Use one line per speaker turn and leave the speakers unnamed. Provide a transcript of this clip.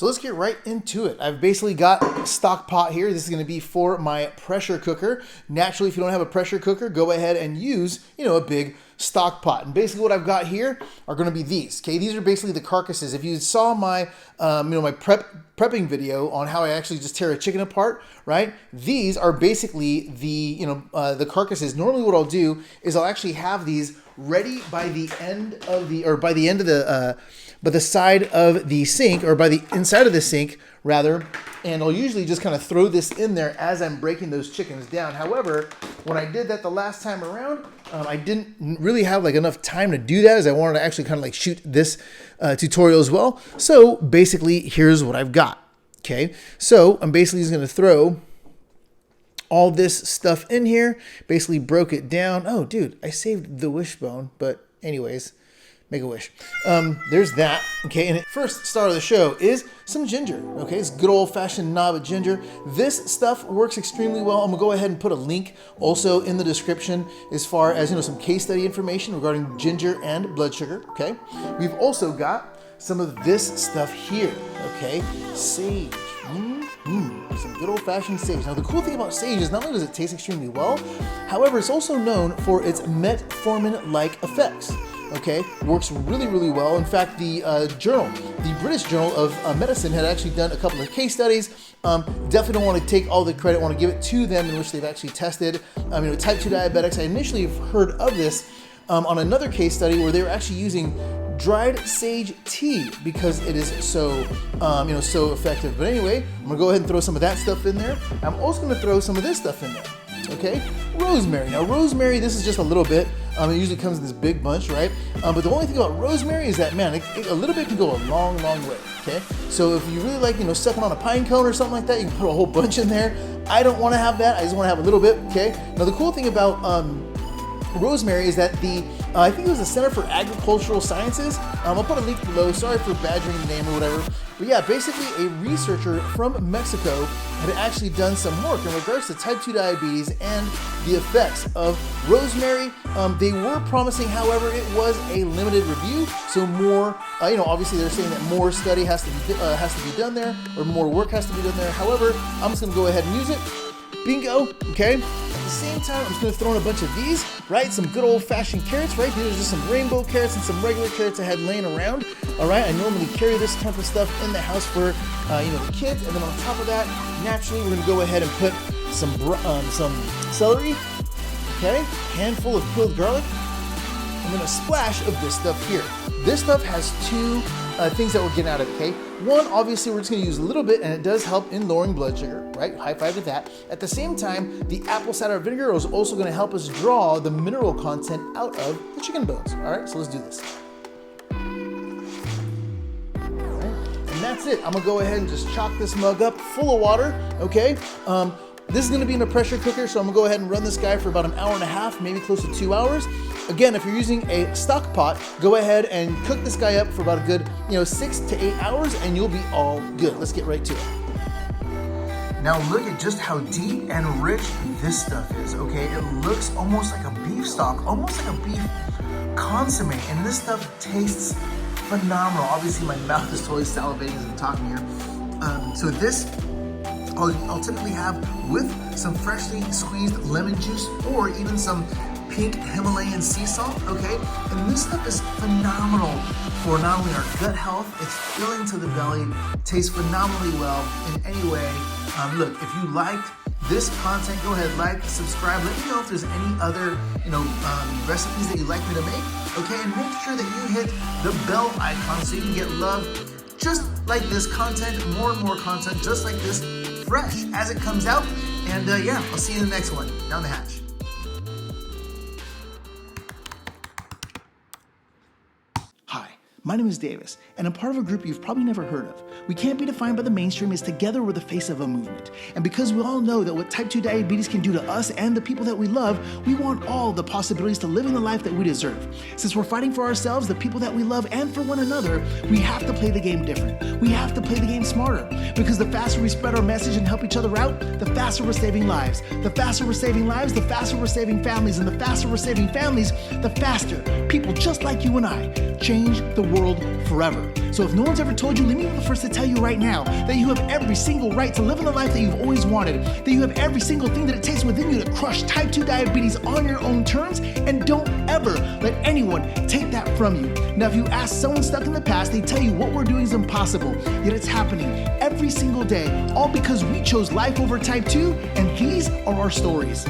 So let's get right into it. I've basically got a stock pot here. This is going to be for my pressure cooker. Naturally, if you don't have a pressure cooker, go ahead and use, a big stock pot. And basically what I've got here are going to be these. Okay, these are basically the carcasses. If you saw my, my prepping video on how I actually just tear a chicken apart, right? These are basically the carcasses. Normally, what I'll do is I'll actually have these ready by the end of by the side of the sink, or by the inside of the sink rather, and I'll usually just kind of throw this in there as I'm breaking those chickens down. However, when I did that the last time around, I didn't really have enough time to do that, as I wanted to actually kind of shoot this tutorial as well. So basically, here's what I've got. Okay, so I'm basically just going to throw all this stuff in here. Basically broke it down. Oh, dude, I saved the wishbone, but anyways. Make a wish. There's that. Okay, and the first star of the show is some ginger. Okay, it's good old-fashioned knob of ginger. This stuff works extremely well. I'm gonna go ahead and put a link also in the description as far as some case study information regarding ginger and blood sugar. Okay, we've also got some of this stuff here. Okay, sage. Some good old-fashioned sage. Now, the cool thing about sage is not only does it taste extremely well, however, it's also known for its metformin-like effects. Okay, works really, really well. In fact, the British Journal of Medicine had actually done a couple of case studies. Definitely don't want to take all the credit, want to give it to them, in which they've actually tested. Type 2 diabetics, I initially heard of this on another case study where they were actually using dried sage tea because it is so, so effective. But anyway, I'm gonna go ahead and throw some of that stuff in there. I'm also gonna throw some of this stuff in there. Okay, rosemary. Now, rosemary, this is just a little bit. It usually comes in this big bunch, right? But the only thing about rosemary is that, man, a little bit can go a long, long way. Okay, so if you really like, sucking on a pine cone or something like that, you can put a whole bunch in there. I don't want to have that. I just want to have a little bit. Okay. Now, the cool thing about rosemary is that I think it was the Center for Agricultural Sciences. I'll put a link below. Sorry for badgering the name or whatever. But yeah, basically a researcher from Mexico had actually done some work in regards to type 2 diabetes and the effects of rosemary. They were promising, however, it was a limited review. So more, obviously they're saying that more study has to be done there, or more work has to be done there. However, I'm just gonna go ahead and use it. Bingo, okay? At the same time, I'm just gonna throw in a bunch of these, right? Some good old-fashioned carrots, right? These are just some rainbow carrots and some regular carrots I had laying around, all right? I normally carry this type of stuff in the house for, the kids. And then on top of that, naturally, we're gonna go ahead and put some celery, okay? Handful of peeled garlic, and then a splash of this stuff here. This stuff has two things that we're getting out of it, okay? One, obviously, we're just gonna use a little bit, and it does help in lowering blood sugar, right? High five to that. At the same time, the apple cider vinegar is also gonna help us draw the mineral content out of the chicken bones. All right, so let's do this. All right, and that's it. I'm gonna go ahead and just chock this mug up full of water, okay? This is gonna be in a pressure cooker, so I'm gonna go ahead and run this guy for about an hour and a half, maybe close to 2 hours. Again, if you're using a stock pot, go ahead and cook this guy up for about a good, 6 to 8 hours, and you'll be all good. Let's get right to it. Now look at just how deep and rich this stuff is, okay? It looks almost like a beef stock, almost like a beef consomme, and this stuff tastes phenomenal. Obviously, my mouth is totally salivating as I'm talking here. So this, I'll typically have with some freshly squeezed lemon juice, or even some pink Himalayan sea salt, okay? And this stuff is phenomenal for not only our gut health, it's filling to the belly, tastes phenomenally well in any way. Look, if you liked this content, go ahead, like, subscribe. Let me know if there's any other, recipes that you'd like me to make, okay? And make sure that you hit the bell icon so you can get love just like this content, more and more content just like this, fresh as it comes out. And yeah, I'll see you in the next one. Down the hatch. My name is Davis, and I'm part of a group you've probably never heard of. We can't be defined by the mainstream as together we're the face of a movement. And because we all know that what type 2 diabetes can do to us and the people that we love, we want all the possibilities to living the life that we deserve. Since we're fighting for ourselves, the people that we love, and for one another, we have to play the game different. We have to play the game smarter. Because the faster we spread our message and help each other out, the faster we're saving lives. The faster we're saving lives, the faster we're saving families. And the faster we're saving families, the faster people just like you and I change the world world forever. So if no one's ever told you, let me be the first to tell you right now that you have every single right to live in the life that you've always wanted, that you have every single thing that it takes within you to crush type 2 diabetes on your own terms, and don't ever let anyone take that from you. Now, if you ask someone stuck in the past, they tell you what we're doing is impossible, yet it's happening every single day, all because we chose life over type 2, and these are our stories.